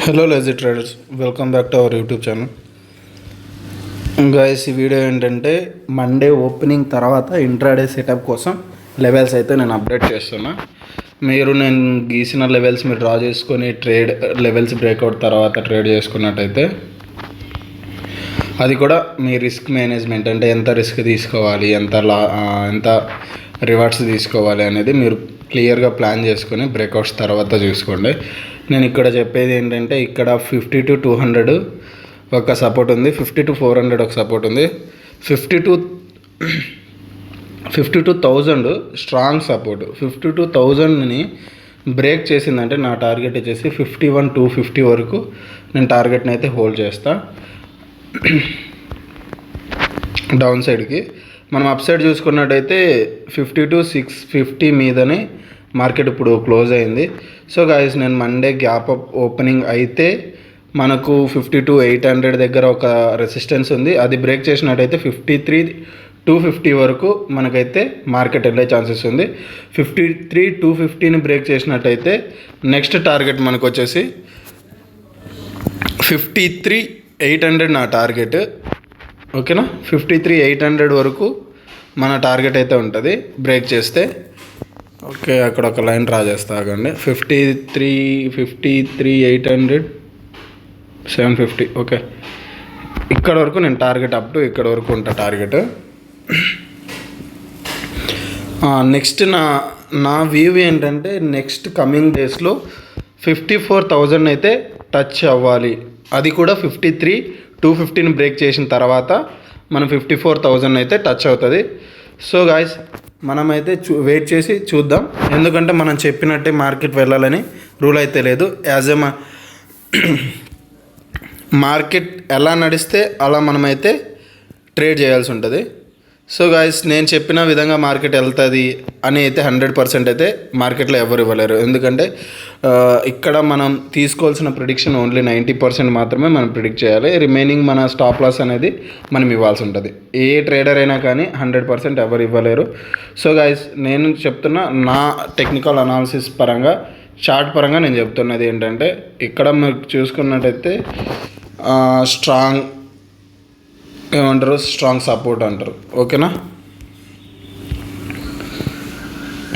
Hello lazy traders, welcome back to our YouTube channel. Guys, ఈ video ఏంటంటే Monday opening తర్వాత intraday setup కోసం levels అయితే నేను అప్డేట్ చేస్తున్నా. నేను గీసిన లెవెల్స్ మీరు డ్రా చేసుకొని ట్రేడ్ లెవెల్స్ బ్రేక్అవుట్ తర్వాత ట్రేడ్ చేసుకున్నట్టయితే అది కూడా మీ రిస్క్ మేనేజ్మెంట్, అంటే ఎంత రిస్క్ తీసుకోవాలి, ఎంత రివార్డ్స్ తీసుకోవాలి అనేది మీరు క్లియర్గా ప్లాన్ చేసుకొని బ్రేక్అవుట్స్ తర్వాత చూసుకోండి. నేను ఇక్కడ చెప్పేది ఏంటంటే, ఇక్కడ 50 to 200 ఒక సపోర్ట్ ఉంది, 50 to 400 ఒక సపోర్ట్ ఉంది, 50 to 1000 స్ట్రాంగ్ సపోర్ట్. 50 to 1000ని బ్రేక్ చేసిందంటే నా టార్గెట్ వచ్చేసి 51,250 వరకు నేను టార్గెట్ని అయితే హోల్డ్ చేస్తా. డౌన్ సైడ్కి మనం అప్ సైడ్ చూసుకున్నట్టయితే 50 to 650 మీదనే మార్కెట్ ఇప్పుడు క్లోజ్ అయింది. సో గాయస్, నేను మండే గ్యాప్ అప్ ఓపెనింగ్ అయితే మనకు 50 to 800 దగ్గర ఒక రెసిస్టెన్స్ ఉంది. అది బ్రేక్ చేసినట్టయితే 53,250 వరకు మనకైతే మార్కెట్ వెళ్ళే ఛాన్సెస్ ఉంది. 53,250ని బ్రేక్ చేసినట్టయితే నెక్స్ట్ టార్గెట్ మనకు వచ్చేసి 53,800 నా టార్గెట్. ఓకేనా, 53,800 వరకు మన టార్గెట్ అయితే ఉంటుంది బ్రేక్ చేస్తే. ఓకే, అక్కడ ఒక లైన్ డ్రా చేస్తా ఆగండి. 53,800 750. ఓకే, ఇక్కడ వరకు నేను టార్గెట్ అప్ టు ఇక్కడ వరకు ఉంటా టార్గెట్. నెక్స్ట్ నా వ్యూ ఏంటంటే, నెక్స్ట్ కమింగ్ డేస్లో 54,000 అయితే టచ్ అవ్వాలి. అది కూడా 53,250ని బ్రేక్ చేసిన తర్వాత మనం 54,000 అయితే టచ్ అవుతుంది. సో గాయస్, మనమైతే వెయిట్ చేసి చూద్దాం. ఎందుకంటే మనం చెప్పినట్టే మార్కెట్ వెళ్ళాలని రూల్ అయితే లేదు. యాజ్ ఎ మార్కెట్ ఎలా నడిస్తే అలా మనమైతే ట్రేడ్ చేయాల్సి ఉంటుంది. సో గాయస్, నేను చెప్పిన విధంగా మార్కెట్ వెళ్తుంది అని అయితే 100% అయితే మార్కెట్లో ఎవరు ఇవ్వలేరు. ఎందుకంటే ఇక్కడ మనం తీసుకోవాల్సిన ప్రిడిక్షన్ ఓన్లీ 90% మాత్రమే మనం ప్రిడిక్ట్ చేయాలి. రిమైనింగ్ మన స్టాప్ లాస్ అనేది మనం ఇవ్వాల్సి ఉంటుంది. ఏ ట్రేడర్ అయినా కానీ 100% ఎవరు ఇవ్వలేరు. సో గాయస్, నేను చెప్తున్నా నా టెక్నికల్ అనాలిసిస్ పరంగా, చార్ట్ పరంగా నేను చెప్తున్నది ఏంటంటే, ఇక్కడ మీరు చూసుకున్నట్టయితే స్ట్రాంగ్ సపోర్ట్ అంటారు. ఓకేనా,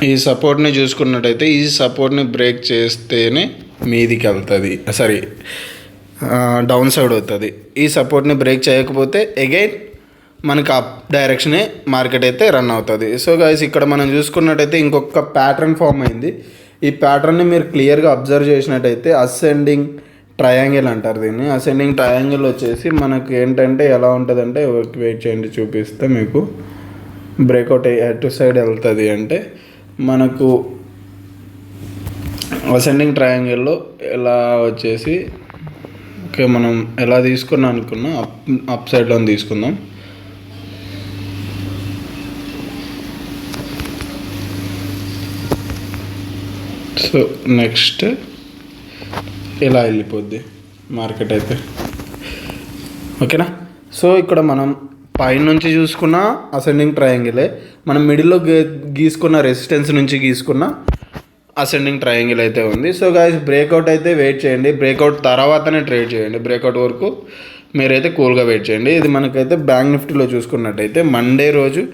ఈ సపోర్ట్ని చూసుకున్నట్టయితే ఈ సపోర్ట్ని బ్రేక్ చేస్తేనే మీదికి వెళ్తుంది, డౌన్ సైడ్ అవుతుంది. ఈ సపోర్ట్ని బ్రేక్ చేయకపోతే అగైన్ మనకు అప్ డైరెక్షనే మార్కెట్ అయితే రన్ అవుతుంది. సో గైస్, ఇక్కడ మనం చూసుకున్నట్టయితే ఇంకొక ప్యాటర్న్ ఫామ్ అయింది. ఈ ప్యాటర్న్ని మీరు క్లియర్గా అబ్జర్వ్ చేసినట్టయితే అసెండింగ్ ట్రయాంగిల్ అంటారు దీన్ని. అసెండింగ్ ట్రయాంగిల్ వచ్చేసి మనకు ఏంటంటే ఎలా ఉంటుందంటే, వెయిట్ చేయండి చూపిస్తే మీకు. బ్రేక్అవుట్ ఎటు సైడ్ వెళ్తుంది అంటే, మనకు అసెండింగ్ ట్రయాంగిల్లో ఎలా వచ్చేసి, ఓకే మనం ఎలా తీసుకున్నాం అనుకున్నా అప్ సైడ్లో తీసుకుందాం. సో నెక్స్ట్ ఇలా వెళ్ళిపోద్ది మార్కెట్ అయితే. ఓకేనా, సో ఇక్కడ మనం పైనుంచి చూసుకున్న అసెండింగ్ ట్రయాంగిలే, మనం మిడిల్లో గీసుకున్న రెసిస్టెన్స్ నుంచి గీసుకున్న అసెండింగ్ ట్రయాంగిల్ అయితే ఉంది. సో గాయస్, బ్రేక్అవుట్ అయితే వెయిట్ చేయండి. బ్రేక్అవుట్ తర్వాతనే ట్రేడ్ చేయండి. బ్రేక్అవుట్ వరకు మీరైతే కూల్గా వెయిట్ చేయండి. ఇది మనకైతే బ్యాంక్ నిఫ్టీలో చూసుకున్నట్టయితే మండే రోజు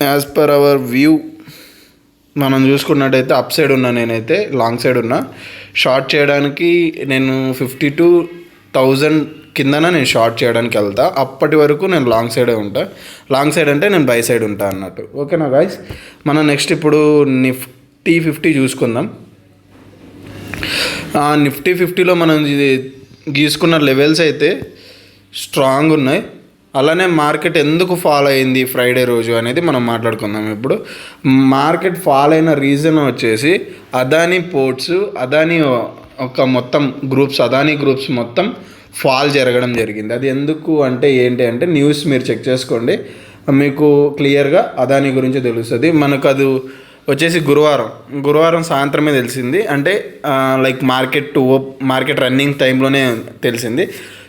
యాజ్ పర్ అవర్ వ్యూ మనం చూసుకున్నట్టయితే అప్ సైడ్ ఉన్నా, నేనైతే లాంగ్ సైడ్ ఉన్నా. షార్ట్ చేయడానికి నేను 52,000 కిందన నేను షార్ట్ చేయడానికి వెళ్తా. అప్పటి వరకు నేను లాంగ్ సైడే ఉంటా. లాంగ్ సైడ్ అంటే నేను బై సైడ్ ఉంటా అన్నట్టు. ఓకేనా గాయస్, మనం నెక్స్ట్ ఇప్పుడు నిఫ్టీ 50 చూసుకుందాం. నిఫ్టీ 50లో మనం గీసుకున్న లెవెల్స్ అయితే స్ట్రాంగ్ ఉన్నాయి. అలానే మార్కెట్ ఎందుకు ఫాల్ అయింది ఫ్రైడే రోజు అనేది మనం మాట్లాడుకుందాం. ఇప్పుడు మార్కెట్ ఫాల్ అయిన రీజన్ వచ్చేసి అదానీ పోర్ట్స్, అదానీ గ్రూప్స్ మొత్తం ఫాల్ జరగడం జరిగింది. అది ఎందుకు అంటే ఏంటి అంటే, న్యూస్ మీరు చెక్ చేసుకోండి, మీకు క్లియర్గా అదానీ గురించి తెలుస్తుంది. మనకు అది వచ్చేసి గురువారం సాయంత్రమే తెలిసింది. అంటే లైక్ మార్కెట్ రన్నింగ్ టైంలోనే తెలిసింది.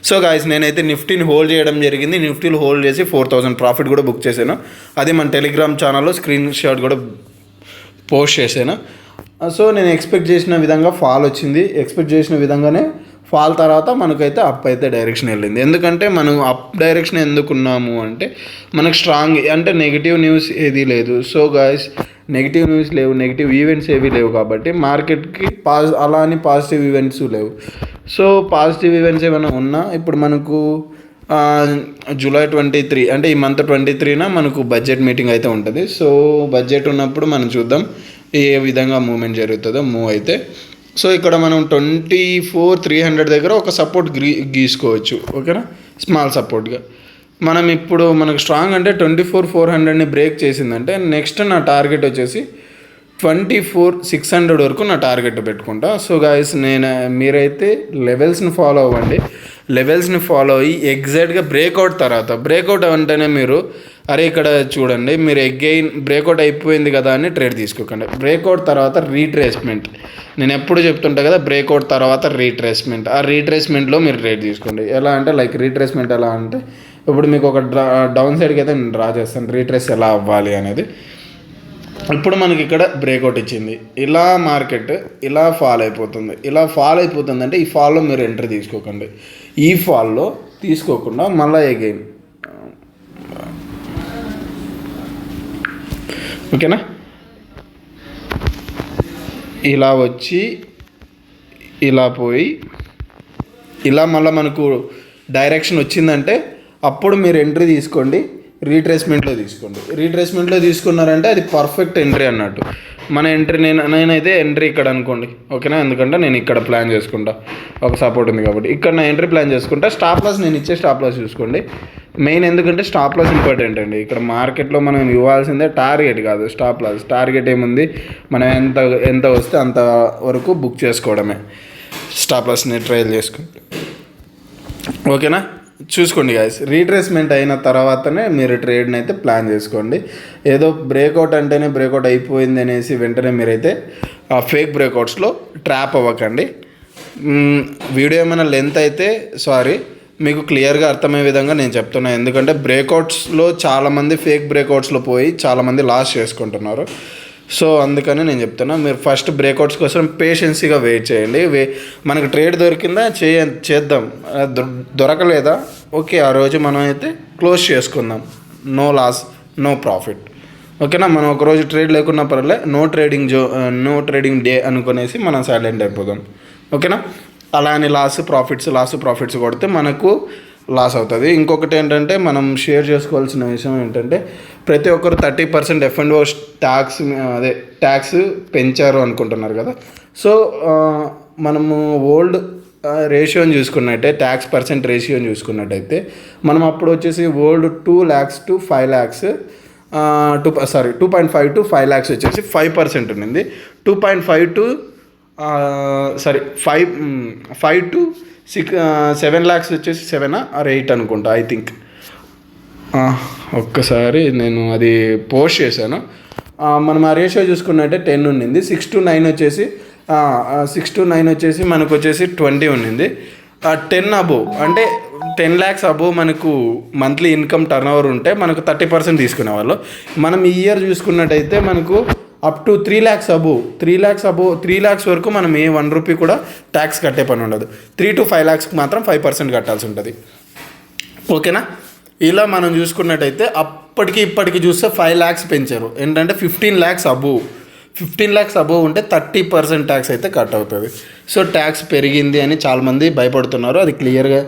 సో గాయస్, నేనైతే నిఫ్టీని హోల్డ్ చేయడం జరిగింది. నిఫ్టీలో హోల్డ్ చేసి 4,000 ప్రాఫిట్ కూడా బుక్ చేశాను. అది మన టెలిగ్రామ్ ఛానల్లో స్క్రీన్ షాట్ కూడా పోస్ట్ చేశాను. సో నేను ఎక్స్పెక్ట్ చేసిన విధంగా ఫాల్ వచ్చింది, ఎక్స్పెక్ట్ చేసిన విధంగానే ఫాల్ తర్వాత మనకైతే అప్ అయితే డైరెక్షన్ వెళ్ళింది. ఎందుకంటే మనం అప్ డైరెక్షన్ ఎందుకున్నాము అంటే మనకు స్ట్రాంగ్ అంటే నెగిటివ్ న్యూస్ ఏది లేదు. సో గాయస్ నెగిటివ్ న్యూస్ లేవు, నెగిటివ్ ఈవెంట్స్ ఏవి లేవు కాబట్టి మార్కెట్కి అలా అని పాజిటివ్ ఈవెంట్స్ లేవు. సో పాజిటివ్ ఈవెంట్స్ ఏమైనా ఉన్నా ఇప్పుడు మనకు జూలై 23 అంటే ఈ మంత్ 23న మనకు బడ్జెట్ మీటింగ్ అయితే ఉంటుంది. సో బడ్జెట్ ఉన్నప్పుడు మనం చూద్దాం ఏ విధంగా మూవ్మెంట్ జరుగుతుందో మూవ్ అయితే. సో ఇక్కడ మనం 24,300 దగ్గర ఒక సపోర్ట్ గీసుకోవచ్చు, ఓకేనా, స్మాల్ సపోర్ట్గా. మనం ఇప్పుడు మనకు స్ట్రాంగ్ అంటే 24,400ని బ్రేక్ చేసిందంటే నెక్స్ట్ నా టార్గెట్ వచ్చేసి 24,600 వరకు నా టార్గెట్ పెట్టుకుంటా. సో గాయస్ మీరైతే లెవెల్స్ని ఫాలో అవ్వండి. లెవెల్స్ని ఫాలో అయ్యి ఎగ్జాక్ట్గా బ్రేక్అవుట్ అంటేనే మీరు ఇక్కడ చూడండి, మీరు అగైన్ బ్రేక్అవుట్ అయిపోయింది కదా అని ట్రేడ్ తీసుకోకండి. బ్రేక్అవుట్ తర్వాత రీట్రేస్మెంట్, నేను ఎప్పుడు చెప్తుంటా కదా, బ్రేక్అవుట్ తర్వాత రీట్రేస్మెంట్, ఆ రీట్రేస్మెంట్లో మీరు ట్రేడ్ తీసుకోండి. ఎలా అంటే రీట్రేస్మెంట్ ఎలా అంటే ఇప్పుడు మీకు ఒక డౌన్ సైడ్కి అయితే నేను డ్రా చేస్తాను రీట్రేస్ ఎలా అవ్వాలి అనేది. ఇప్పుడు మనకి ఇక్కడ బ్రేక్అవుట్ ఇచ్చింది, ఇలా మార్కెట్ ఇలా ఫాల్ అయిపోతుంది అంటే ఈ ఫాల్లో మీరు ఎంట్రీ తీసుకోకండి. ఈ ఫాల్లో తీసుకోకుండా మళ్ళీ అగైన్, ఓకేనా, ఇలా వచ్చి ఇలా పోయి ఇలా మళ్ళీ మనకు డైరెక్షన్ వచ్చిందంటే అప్పుడు మీరు ఎంట్రీ తీసుకోండి. రీట్రేస్మెంట్లో తీసుకున్నారంటే అది పర్ఫెక్ట్ ఎంట్రీ అన్నట్టు. మన ఎంట్రీ నేనైతే ఎంట్రీ ఇక్కడ అనుకోండి, ఓకేనా, ఎందుకంటే నేను ఇక్కడ ప్లాన్ చేసుకుంటా, ఒక సపోర్ట్ ఉంది కాబట్టి ఇక్కడ నా ఎంట్రీ ప్లాన్ చేసుకుంటా. స్టాప్ లాస్ నేను ఇచ్చే స్టాప్ లాస్ చూసుకోండి మెయిన్, ఎందుకంటే స్టాప్ లాస్ ఇంపార్టెంట్ అండి. ఇక్కడ మార్కెట్లో మనం ఇవ్వాల్సిందే టార్గెట్ కాదు, స్టాప్ లాస్. టార్గెట్ ఏముంది, మనం ఎంత వస్తే అంత వరకు బుక్ చేసుకోవడమే, స్టాప్ లాస్ని ట్రయల్ చేసుకుంటే, ఓకేనా. చూసుకోండి గాయస్, రీట్రేస్మెంట్ అయిన తర్వాతనే మీరు ట్రేడ్ని అయితే ప్లాన్ చేసుకోండి. ఏదో బ్రేక్అవుట్ అంటేనే బ్రేక్అవుట్ అయిపోయింది అనేసి వెంటనే మీరైతే ఫేక్ బ్రేక్అవుట్స్లో ట్రాప్ అవ్వకండి. వీడియో ఏమైనా లెంత్ అయితే సారీ, మీకు క్లియర్గా అర్థమయ్యే విధంగా నేను చెప్తున్నాను. ఎందుకంటే బ్రేక్అవుట్స్లో చాలామంది ఫేక్ బ్రేక్అవుట్స్లో పోయి చాలామంది లాస్ చేసుకుంటున్నారు. సో అందుకని నేను చెప్తున్నా, మీరు ఫస్ట్ బ్రేక్అవుట్స్ కోసం పేషెన్సీగా వెయిట్ చేయండి. మనకు ట్రేడ్ దొరికిందా చేద్దాం, దొరకలేదా ఓకే, ఆ రోజు మనం అయితే క్లోజ్ చేసుకుందాం, నో లాస్ నో ప్రాఫిట్, ఓకేనా. మనం ఒకరోజు ట్రేడ్ లేకున్నా పర్లే, నో ట్రేడింగ్ డే అనుకునేసి మనం సైలెంట్ అయిపోదాం, ఓకేనా. అలా అని లాస్ ప్రాఫిట్స్ కొడితే మనకు లాస్ అవుతుంది. ఇంకొకటి ఏంటంటే మనం షేర్ చేసుకోవాల్సిన విషయం ఏంటంటే ప్రతి ఒక్కరు 30% F&O ట్యాక్స్ పెంచారు అనుకుంటున్నారు కదా. సో మనము ఓల్డ్ రేషియోని చూసుకున్నట్టే, ట్యాక్స్ పర్సెంట్ రేషియోని చూసుకున్నట్టయితే మనం అప్పుడు వచ్చేసి old 2 lakhs to 5 lakhs 2.5 to 5 lakhs వచ్చేసి 5% ఉండింది. 2.5 to 5 to 7 lakhs వచ్చేసి 7 or 8 అనుకుంటా, ఐ థింక్. ఒక్కసారి నేను అది పోస్ట్ చేశాను. మనం ఆ రేషియో చూసుకున్నట్టే 10 ఉండింది. 6 to 9 వచ్చేసి మనకు వచ్చేసి 20 ఉండింది. 10 అబోవ్ అంటే 10 lakhs అబోవ్ మనకు మంత్లీ ఇన్కమ్ టర్న్ ఓవర్ ఉంటే మనకు 30% తీసుకునేవాళ్ళు. మనం ఈ ఇయర్ చూసుకున్నట్టయితే మనకు up to 3 lakhs above 3 lakhs వరకు మనం ఏ 1 రూపీ కూడా ట్యాక్స్ కట్టే పని ఉండదు. 3 to 5 lakhsకి మాత్రం 5% కట్టాల్సి ఉంటుంది, ఓకేనా. ఇలా మనం చూసుకున్నట్టయితే అప్పటికి ఇప్పటికి చూస్తే 5 lakhs పెంచారు. ఏంటంటే 15 lakhs అబోవ్ ఉంటే 30% ట్యాక్స్ అయితే కట్ అవుతుంది. సో ట్యాక్స్ పెరిగింది అని చాలామంది భయపడుతున్నారు, అది క్లియర్గా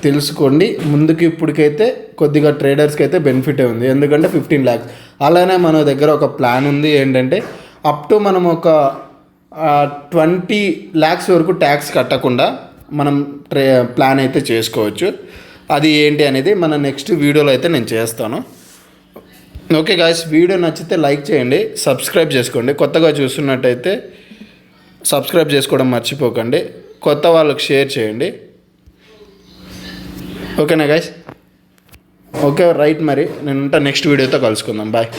తెలుసుకోండి. ముందుకి ఇప్పటికైతే కొద్దిగా ట్రేడర్స్కి అయితే బెనిఫిటే ఉంది, ఎందుకంటే 15 lakhs. అలానే మన దగ్గర ఒక ప్లాన్ ఉంది ఏంటంటే అప్ టు మనం ఒక 20 lakhs వరకు ట్యాక్స్ కట్టకుండా మనం ప్లాన్ అయితే చేసుకోవచ్చు. అది ఏంటి అనేది మన నెక్స్ట్ వీడియోలో అయితే నేను చేస్తాను. ఓకే గాయ్స్, వీడియో నచ్చితే లైక్ చేయండి, సబ్స్క్రైబ్ చేసుకోండి. కొత్తగా చూస్తున్నట్టయితే సబ్స్క్రైబ్ చేసుకోవడం మర్చిపోకండి, కొత్త వాళ్ళకి షేర్ చేయండి, ఓకేనా గాయ్స్. ఓకే రైట్, మరి నేను నెక్స్ట్ వీడియోతో కలుసుకుందాం, బాయ్.